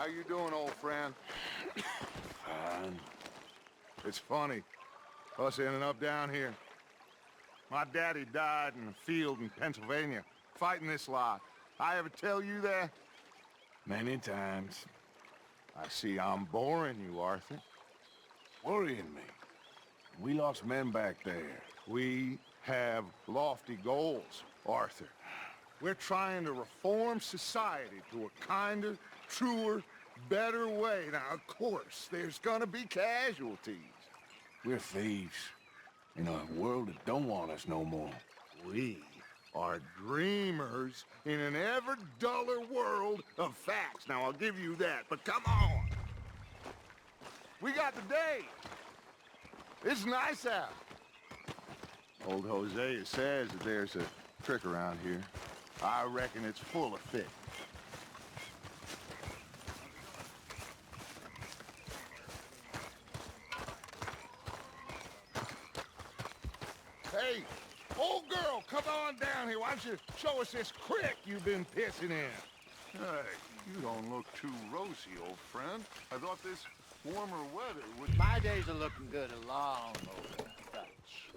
How you doing, old friend? Fine. It's funny, us ending up down here. My daddy died in a field in Pennsylvania, fighting this lot. I ever tell you that? Many times. I see I'm boring you, Arthur. Worrying me. We lost men back there. We have lofty goals, Arthur. We're trying to reform society to a kinder, truer, better way. Now, of course, there's gonna be casualties. We're thieves. In a world that don't want us no more. We are dreamers in an ever duller world of facts. Now, I'll give you that, but come on. We got the day. It's nice out. Old Hosea says that there's a trick around here. I reckon it's full of fish. Hey, old girl, come on down here. Why don't you show us this creek you've been pissing in? Hey, you don't look too rosy, old friend. I thought this warmer weather would... My days are looking good along over Dutch.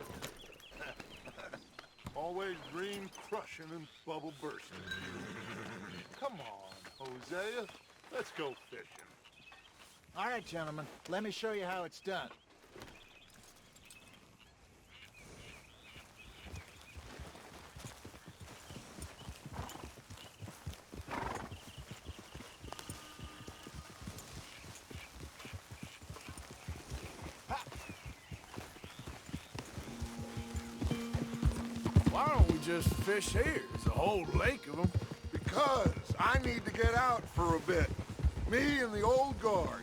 Always dream crushing and bubble bursting. Come on, Hosea. Let's go fishing. All right, gentlemen, let me show you how it's done. Why don't we just fish here? There's a whole lake of them. Because I need to get out for a bit. Me and the old guard.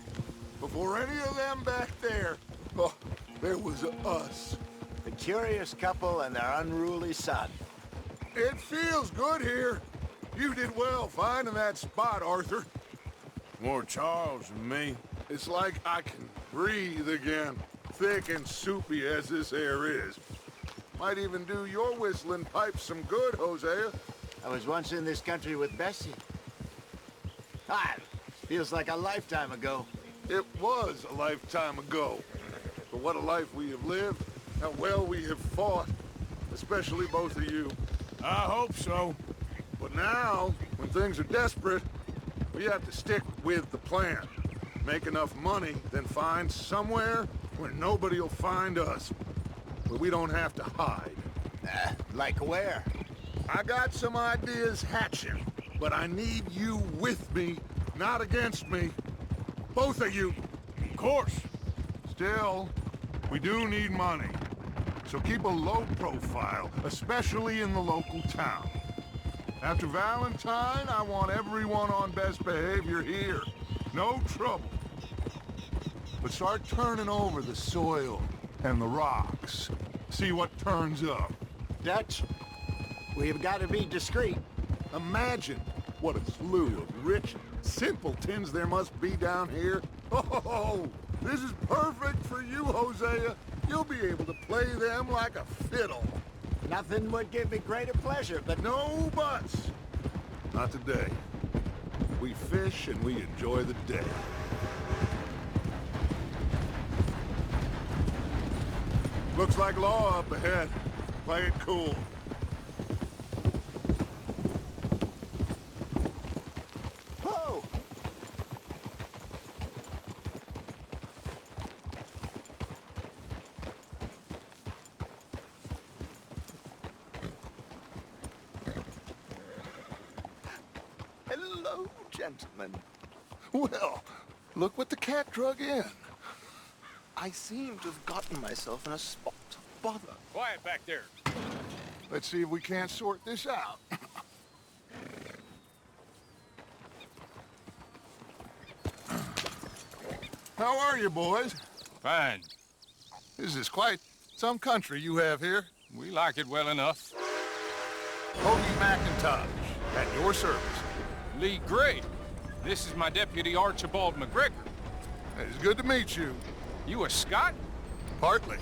Before any of them back there, oh, there was us. The curious couple and their unruly son. It feels good here. You did well finding that spot, Arthur. More Charles than me. It's like I can breathe again, thick and soupy as this air is. Might even do your whistling pipes some good, Hosea. I was once in this country with Bessie. Ah, feels like a lifetime ago. It was a lifetime ago. But what a life we have lived, how well we have fought, especially both of you. I hope so. But now, when things are desperate, we have to stick with the plan. Make enough money, then find somewhere where nobody will find us. Where we don't have to hide. Like where? I got some ideas hatching, but I need you with me, not against me. Both of you. Of course. Still, we do need money. So keep a low profile, especially in the local town. After Valentine, I want everyone on best behavior here. No trouble. But start turning over the soil and the rocks. See what turns up. Dutch, we've got to be discreet. Imagine what a slew of rich simpletons there must be down here. Oh, this is perfect for you, Hosea. You'll be able to play them like a fiddle. Nothing would give me greater pleasure, but No buts. Not today. We fish and we enjoy the day. Looks like law up ahead. Play it cool. whoa! Hello, gentlemen. Well, look what the cat drug in. I seem to have gotten myself in a spot of bother. Quiet back there. Let's see if we can't sort this out. How are you, boys? Fine. This is quite some country you have here. We like it well enough. Cody McIntosh, at your service. Lee Gray. This is my deputy Archibald McGregor. It's good to meet you. You a Scot? Partly.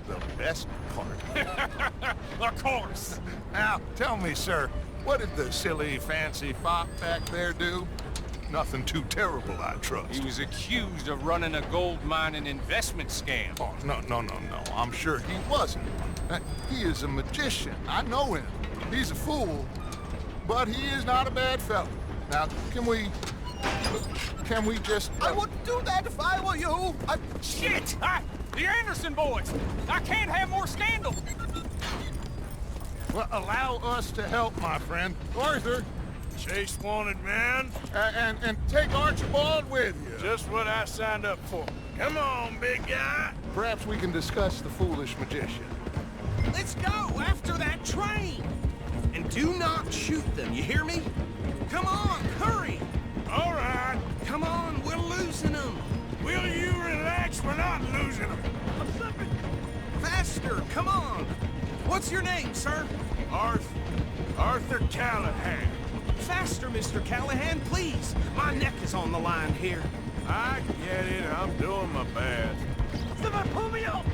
The best part. Of course. Now, tell me, sir, what did the silly, fancy fop back there do? Nothing too terrible, I trust. He was accused of running a gold mining investment scam. Oh, no. I'm sure he wasn't. He is a magician. I know him. He's a fool, but he is not a bad fellow. Now, can we just... I wouldn't do that if I were you. Shit! The Anderson boys! I can't have more scandal! Well, allow us to help, my friend. Arthur, Chase wanted man. and take Archibald with you. Just what I signed up for. Come on, big guy. Perhaps we can discuss the foolish magician. Let's go after that train! And do not shoot them, you hear me? Come on, hurry! All right. Come on, we're losing them! Will you relax? We're not losing them. Faster, come on! What's your name, sir? Arthur Callahan. Faster, Mr. Callahan, please! My neck is on the line here. I get it. I'm doing my best. Somebody pull me up!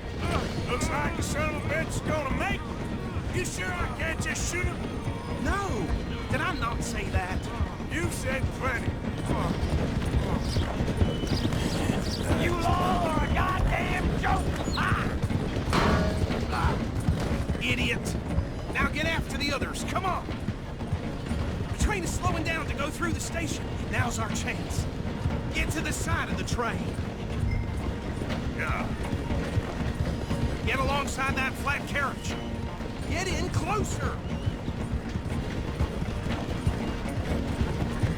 Looks like the son of a bitch is gonna make it. You sure I can't just shoot him? No! Did I not say that? You've said plenty. You all are a goddamn joke! Idiot! Now get after the others, come on! The train is slowing down to go through the station. Now's our chance. Get to the side of the train. Get alongside that flat carriage. Get in closer.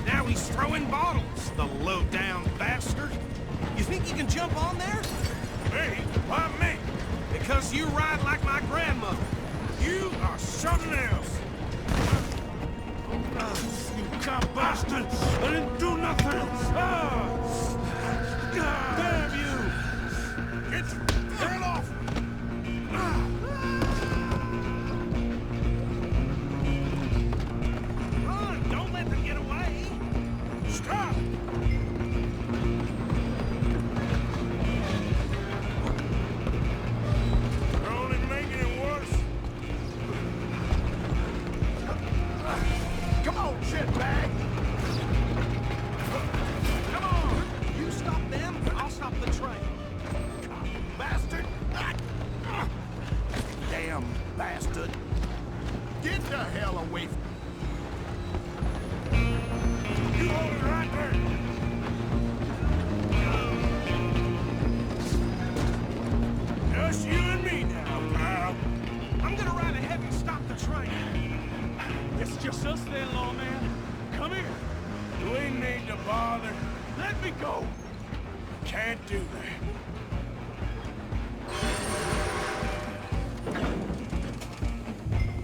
Now he's throwing bottles, the low-down bastard. You think you can jump on there? Me? Why me? Because you ride like my grandmother. You are something else. You cop bastard! I didn't do nothing! Damn you! Get the hell off! Run! Don't let them get away! Stop! You're only making it worse. Come on, shitbag! Come on! You stop them, I'll stop the train. Bastard! Damn bastard! Get the hell away from... You hold it right there. Just you and me now, pal. I'm gonna ride ahead and stop the train. It's just us then, lawman. Come here. Do we need to bother? Let me go. Can't do that.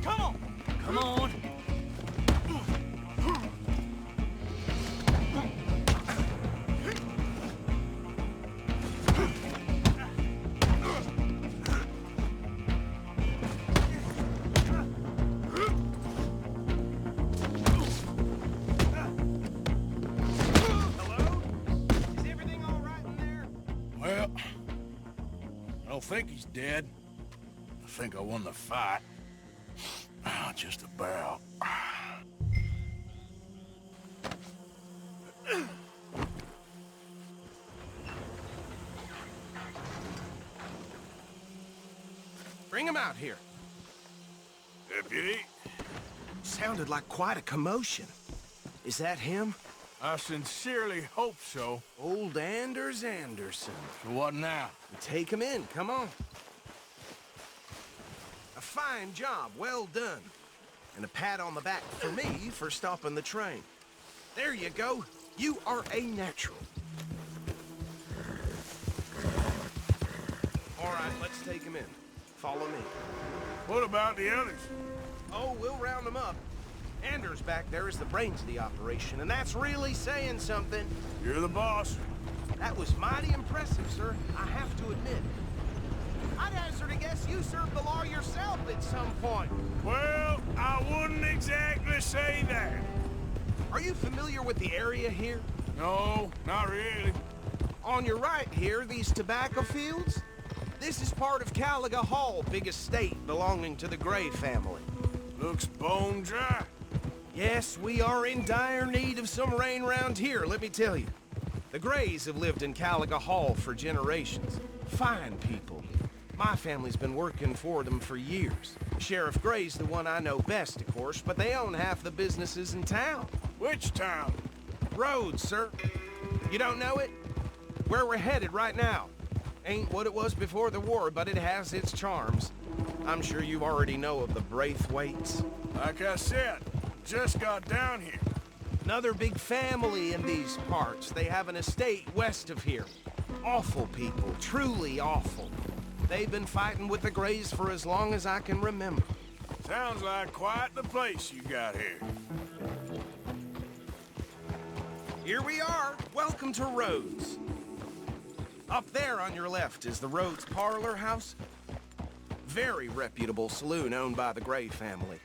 Come on! Come on! Hello? Is everything all right in there? Well, I don't think he's dead. I think I won the fight. Just about. Bring him out here. Deputy, Sounded like quite a commotion. Is that him? I sincerely hope so. Old Anders Anderson. So what now? Take him in, come on. A fine job, well done. And a pat on the back for me for stopping the train. There you go. You are a natural. All right, let's take him in. Follow me. What about the others? Oh, we'll round them up. Anders back there is the brains of the operation, and that's really saying something. You're the boss. That was mighty impressive, sir. I have to admit. I'd hazard a guess you served the law yourself at some point. Well, I wouldn't exactly say that. Are you familiar with the area here? No, not really. On your right here, these tobacco fields? This is part of Caliga Hall, big estate belonging to the Gray family. Looks bone dry. Yes, we are in dire need of some rain around here, let me tell you. The Grays have lived in Caliga Hall for generations. Fine people. My family's been working for them for years. Sheriff Gray's the one I know best, of course, but they own half the businesses in town. Which town? Rhodes, sir. You don't know it? Where we're headed right now. Ain't what it was before the war, but it has its charms. I'm sure you already know of the Braithwaites. Like I said, just got down here. Another big family in these parts. They have an estate west of here. Awful people, truly awful. They've been fighting with the Grays for as long as I can remember. Sounds like quite the place you got here. Here we are. Welcome to Rhodes. Up there on your left is the Rhodes Parlor House. Very reputable saloon owned by the Gray family.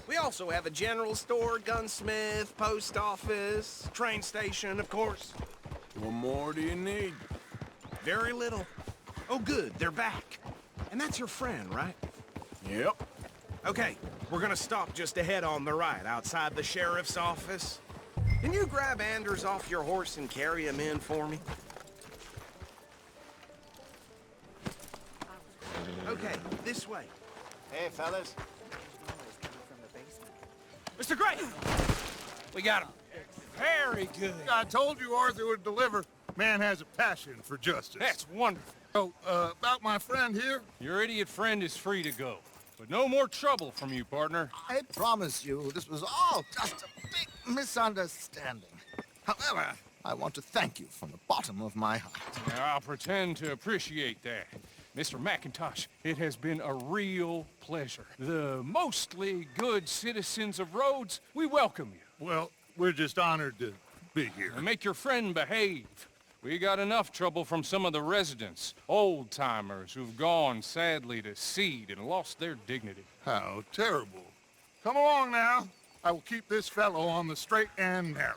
We also have a general store, gunsmith, post office, train station, of course. What more do you need? Very little. Oh, good, they're back. And that's your friend, right? Yep. Okay, we're gonna stop just ahead on the right, outside the sheriff's office. Can you grab Anders off your horse and carry him in for me? Okay, this way. Hey, fellas. Mr. Gray! We got him. Very good. I told you Arthur would deliver. Man has a passion for justice. That's wonderful. So, about my friend here? Your idiot friend is free to go. But no more trouble from you, partner. I promise you, this was all just a big misunderstanding. However, I want to thank you from the bottom of my heart. I'll pretend to appreciate that. Mr. McIntosh, it has been a real pleasure. The mostly good citizens of Rhodes, we welcome you. Well, we're just honored to be here. And make your friend behave. We got enough trouble from some of the residents, old-timers who've gone, sadly, to seed and lost their dignity. How terrible. Come along now. I will keep this fellow on the straight and narrow.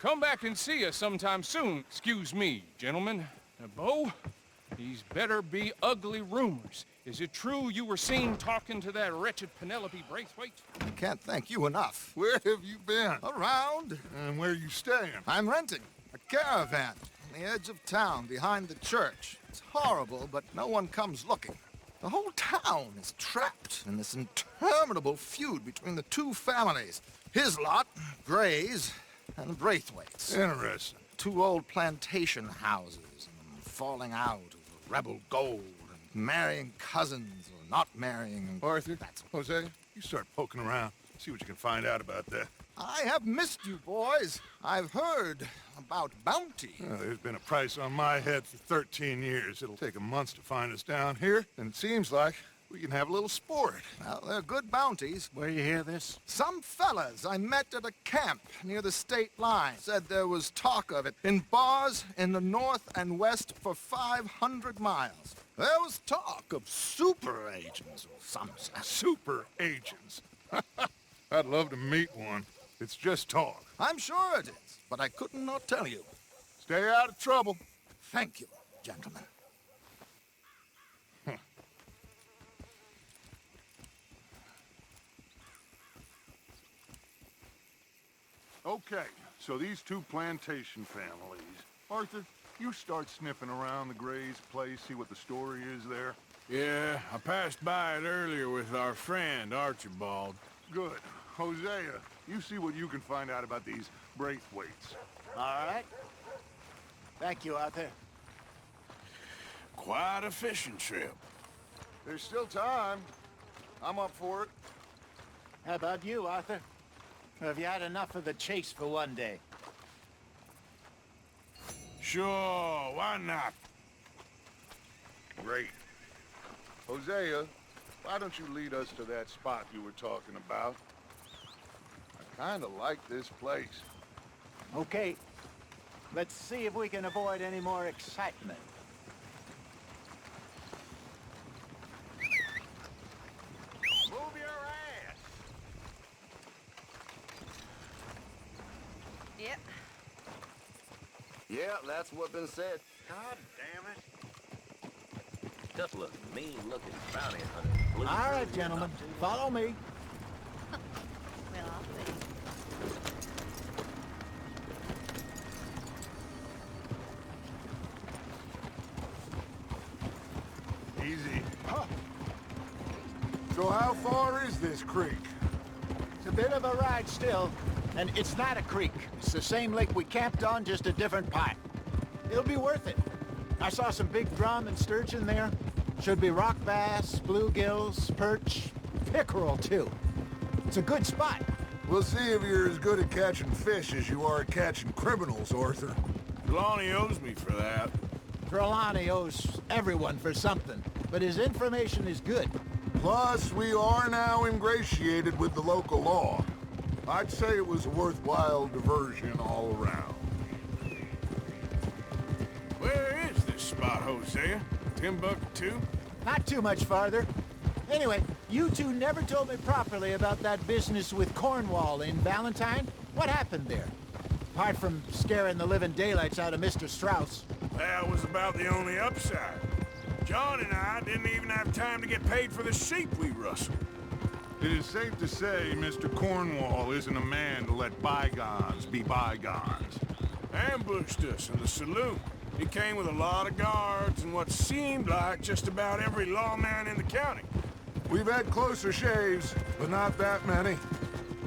Come back and see us sometime soon. Excuse me, gentlemen. Bo, these better be ugly rumors. Is it true you were seen talking to that wretched Penelope Braithwaite? I can't thank you enough. Where have you been? Around, And where you staying? I'm renting a caravan on the edge of town behind the church. It's horrible, but no one comes looking. The whole town is trapped in this interminable feud between the two families. His lot, Gray's, and Braithwaite's. Interesting. Two old plantation houses, and falling out over rebel gold, and marrying cousins or not marrying. Arthur, That's Hosea, you start poking around. See what you can find out about that. I have missed you, boys. I've heard about bounty. There's been a price on my head for 13 years. It'll take a month to find us down here, and it seems like we can have a little sport. Well, they're good bounties. Where you hear this? Some fellas I met at a camp near the state line said there was talk of it in bars in the north and west for 500 miles. There was talk of super agents or some such. Super agents. I'd love to meet one. It's just talk. I'm sure it is, but I couldn't not tell you. Stay out of trouble. Thank you, gentlemen. Okay, so these two plantation families. Arthur, you start sniffing around the Gray's place, see what the story is there. Yeah, I passed by it earlier with our friend, Archibald. Good. Hosea, you see what you can find out about these Braithwaites. All right. Thank you, Arthur. Quite a fishing trip. There's still time. I'm up for it. How about you, Arthur? Or have you had enough of the chase for one day? Sure, why not? Great. Hosea, why don't you lead us to that spot you were talking about? I kind of like this place. Okay. Let's see if we can avoid any more excitement. Move your ass! Yep. Yeah, that's what been said. God damn it. Couple of mean-looking bounty hunters. All right, gentlemen. Follow me. Well, I'll see. far is this creek? It's a bit of a ride still, and it's not a creek. It's the same lake we camped on, just a different part. It'll be worth it. I saw some big drum and sturgeon there. Should be rock bass, bluegills, perch, pickerel too. It's a good spot. We'll see if you're as good at catching fish as you are at catching criminals, Arthur. Lonnie owes me for that. Trelawney owes everyone for something, but his information is good. Plus, we are now ingratiated with the local law. I'd say it was a worthwhile diversion all around. Where is this spot, Hosea? Timbuktu? Not too much farther. Anyway, you two never told me properly about that business with Cornwall in Valentine. What happened there? Apart from scaring the living daylights out of Mr. Strauss. That was about the only upside. John and I didn't even have time to get paid for the sheep we rustled. It is safe to say Mr. Cornwall isn't a man to let bygones be bygones. Ambushed us in the saloon. He came with a lot of guards and what seemed like just about every lawman in the county. We've had closer shaves, but not that many.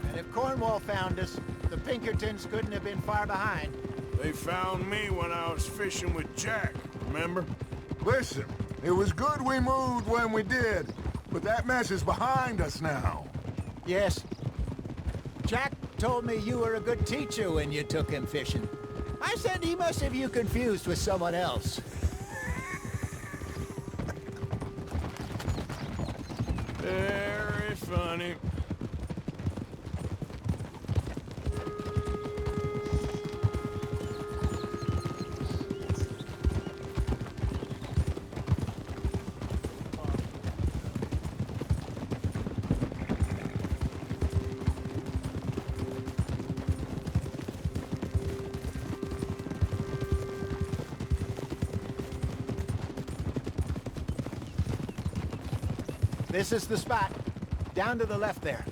And if Cornwall found us, the Pinkertons couldn't have been far behind. They found me when I was fishing with Jack, remember? Listen, it was good we moved when we did, but that mess is behind us now. Yes. Jack told me you were a good teacher when you took him fishing. I said he must have you confused with someone else. Very funny. This is the spot. Down to the left there.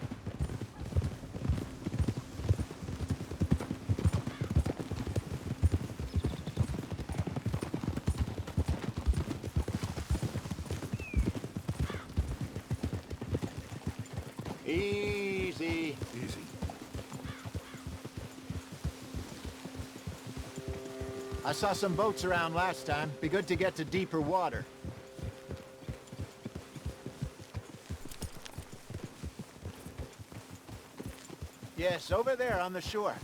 Easy. Easy. I saw some boats around last time. Be good to get to deeper water. Yes, over there on the shore.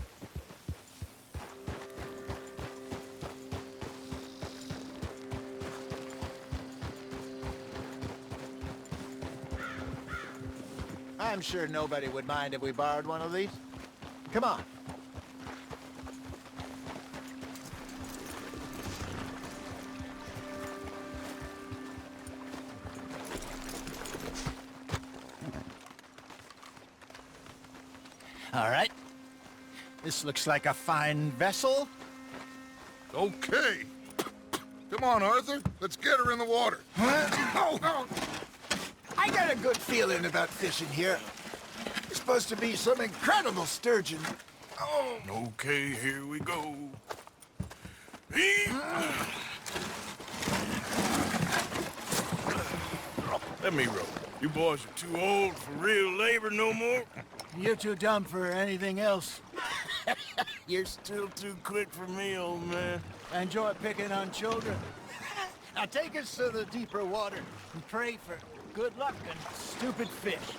I'm sure nobody would mind if we borrowed one of these. Come on. All right. This looks like a fine vessel. Okay. Come on, Arthur. Let's get her in the water. Oh. I got a good feeling about fishing here. It's supposed to be some incredible sturgeon. Oh. Okay, here we go. Let me row. You boys are too old for real labor no more. You're too dumb for anything else. You're still too quick for me, old man. Enjoy picking on children. Now take us to the deeper water and pray for good luck and stupid fish.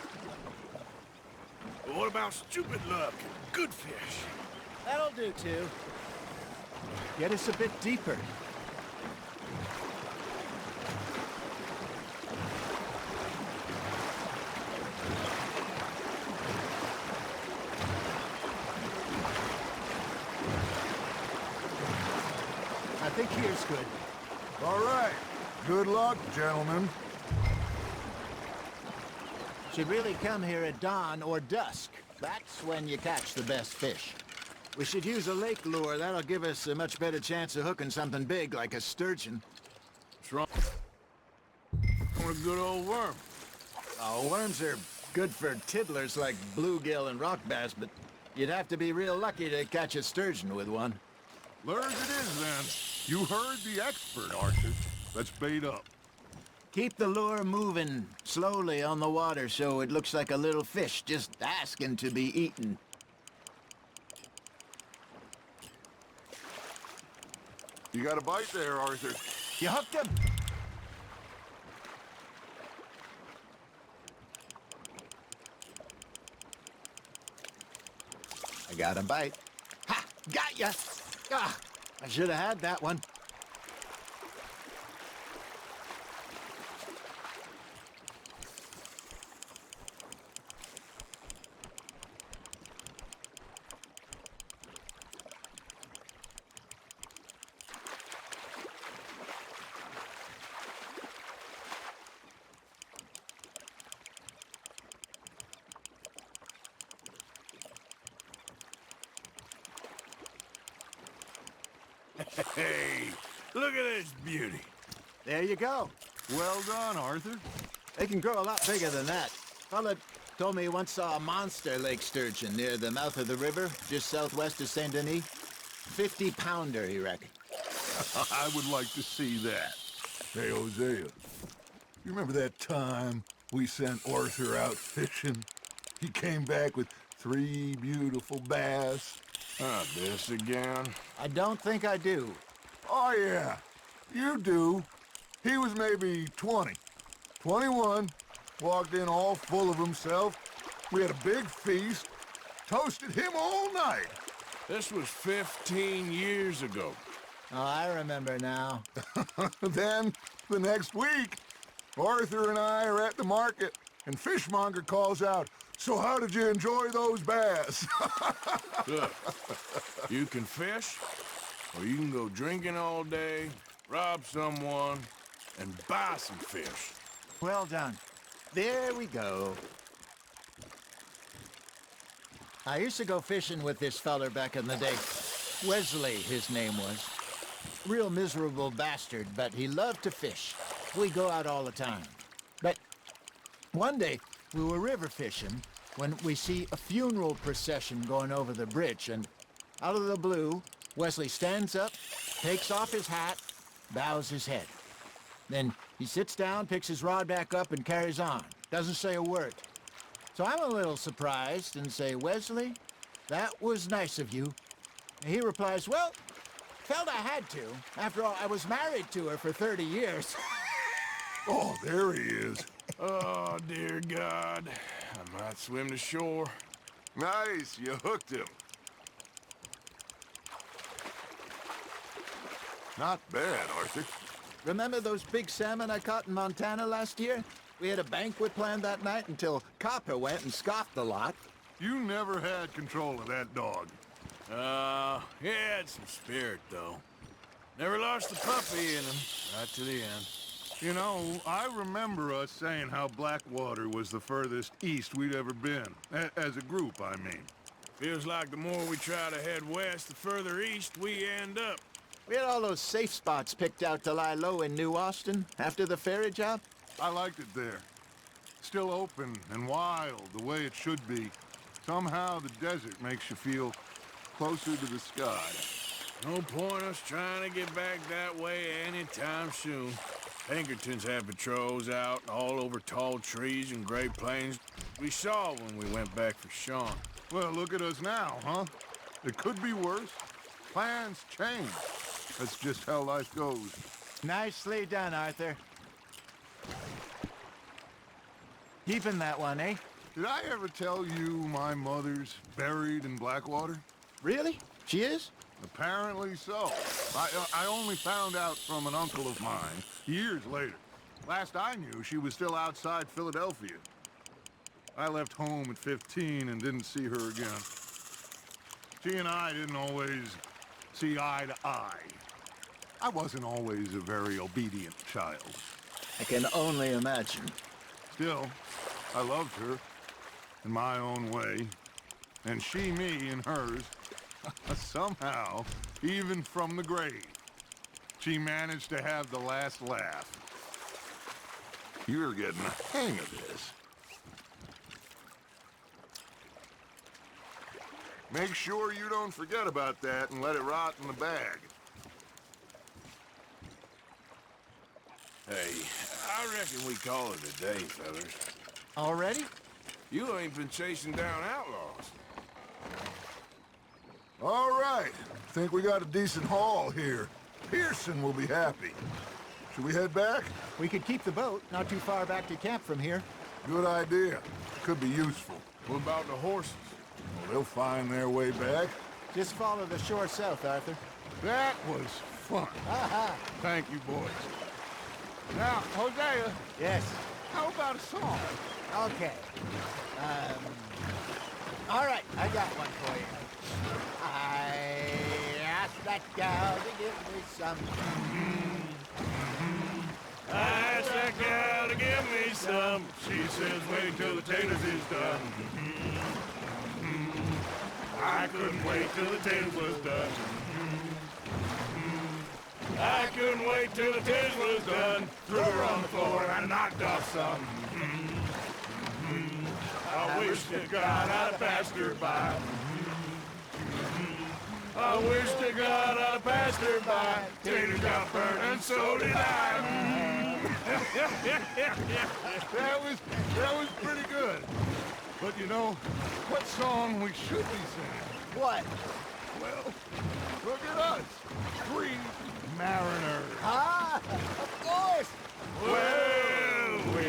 But what about stupid luck and good fish? That'll do, too. Get us a bit deeper. I think here's good. All right. Good luck, gentlemen. Should really come here at dawn or dusk. That's when you catch the best fish. We should use a lake lure. That'll give us a much better chance of hooking something big like a sturgeon. What's wrong? I want a good old worm. Oh, worms are good for tiddlers like bluegill and rock bass, but you'd have to be real lucky to catch a sturgeon with one. Learned it is, then. You heard the expert, Arthur. Let's bait up. Keep the lure moving slowly on the water so it looks like a little fish just asking to be eaten. You got a bite there, Arthur. You hooked him? I got a bite. Ha! Got ya! Ah, I should have had that one. Hey, look at this beauty. There you go. Well done, Arthur. They can grow a lot bigger than that. Fella told me he once saw a monster lake sturgeon near the mouth of the river, just southwest of Saint Denis. 50-pounder, he reckoned. I would like to see that. Hey, Hosea, you remember that time we sent Arthur out fishing? He came back with 3 beautiful bass. This again? I don't think I do. Oh, yeah, you do. He was maybe 20, 21, walked in all full of himself. We had a big feast, toasted him all night. This was 15 years ago. Oh, I remember now. Then, the next week, Arthur and I are at the market, and Fishmonger calls out, "So how did you enjoy those bass?" Look, you can fish, or you can go drinking all day, rob someone, and buy some fish. Well done. There we go. I used to go fishing with this feller back in the day. Wesley, his name was. Real miserable bastard, but he loved to fish. We go out all the time. But one day, we were river fishing when we see a funeral procession going over the bridge, and out of the blue, Wesley stands up, takes off his hat, bows his head. Then he sits down, picks his rod back up, and carries on. Doesn't say a word. So I'm a little surprised and say, "Wesley, that was nice of you." And he replies, "Well, felt I had to. After all, I was married to her for 30 years. Oh, there he is. Oh, dear God. I might swim to shore. Nice, you hooked him. Not bad, Arthur. Remember those big salmon I caught in Montana last year? We had a banquet planned that night until Copper went and scoffed a lot. You never had control of that dog. He had some spirit, though. Never lost a puppy in him, right to the end. You know, I remember us saying how Blackwater was the furthest east we'd ever been. As a group, I mean. Feels like the more we try to head west, the further east we end up. We had all those safe spots picked out to lie low in New Austin after the ferry job. I liked it there. Still open and wild, the way it should be. Somehow the desert makes you feel closer to the sky. No point us trying to get back that way anytime soon. Pinkertons had patrols out all over tall trees and Great Plains. We saw when we went back for Sean. Well, look at us now, huh? It could be worse. Plans change. That's just how life goes. Nicely done, Arthur. Keeping that one, eh? Did I ever tell you my mother's buried in Blackwater? Really? She is? Apparently so. I only found out from an uncle of mine years later. Last I knew, she was still outside Philadelphia. I left home at 15 and didn't see her again. She and I didn't always see eye to eye. I wasn't always a very obedient child. I can only imagine. Still, I loved her in my own way, and she me in hers. Somehow, even from the grave, she managed to have the last laugh. You're getting the hang of this. Make sure you don't forget about that and let it rot in the bag. Hey, I I reckon we call it a day, fellas. Already? You ain't been chasing down outlaws. All right. Think we got a decent haul here. Pearson will be happy. Should we head back? We could keep the boat not too far back to camp from here. Good idea. Could be useful. What about the horses? Well, they'll find their way back. Just follow the shore south, Arthur. That was fun. Aha! Thank you, boys. Now, Hosea, Yes. how about a song? Okay. All right, I got one for you. I asked that gal to give me some. I asked that gal to give me some. She says wait till the taters is done. I couldn't wait till the taters was done. I couldn't wait till the taters was done. Threw her on the floor and I knocked off some. I wish to God I'd passed her by. I wish to God I passed her by. Taters got burned and so did I. That was pretty good. But you know, what song we should be singing? What? Well, look at us. 3 mariners. Ah, of course. Well, we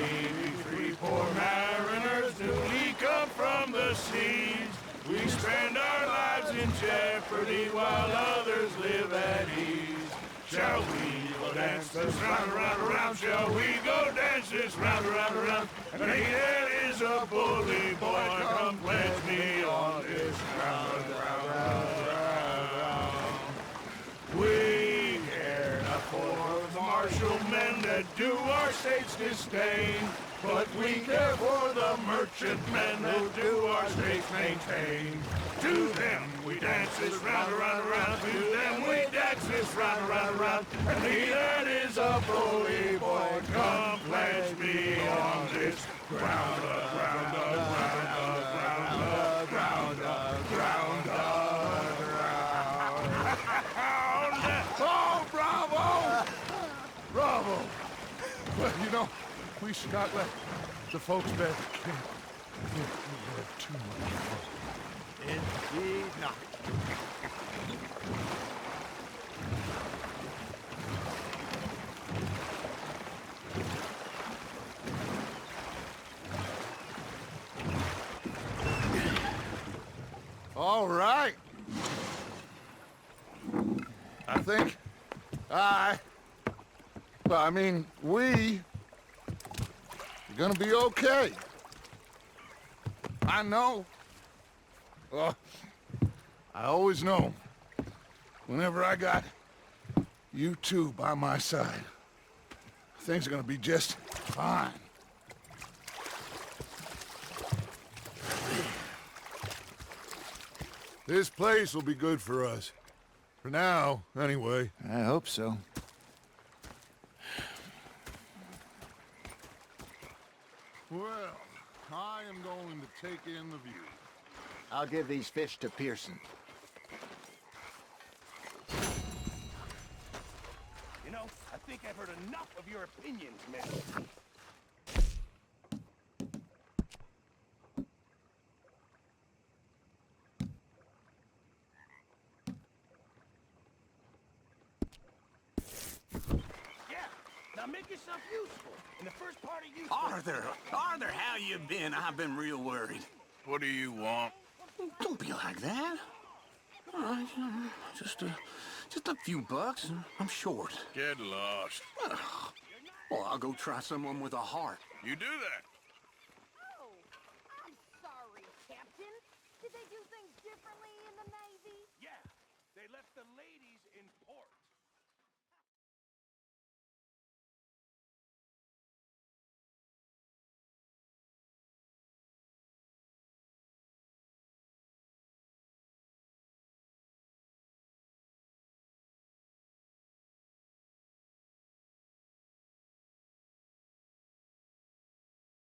3 poor mariners, newly come from the seas. We spend our lives in jeopardy while others live at ease. Shall we go dance this round, around, around? Shall we go dance this round, around, around? And here is a bully boy, come pledge me on this round, round, round, round. We care not for the martial men that do our state's disdain, but we care for the merchant men who do our states maintain. To them we dance this round, around, around. To them we dance this round, around, around. And he that is a bully boy, come pledge me on this ground, ground, ground, ground, ground, ground, ground. Oh, bravo! Bravo! Well, you know, we Scott let the folks back at camp. We had too much fun. Indeed not. All right. I think we are gonna be okay. I know. I always know. Whenever I got you two by my side, things are gonna be just fine. This place will be good for us. For now, anyway. I hope so. Well, I am going to take in the view. I'll give these fish to Pearson. You know, I think I've heard enough of your opinions, man. Yeah, now make yourself useful. In the first part of you. Arthur, how you been? I've been real worried. What do you want? Don't be like that. All right, just a few bucks, and I'm short. Get lost. Well, I'll go try someone with a heart. You do that.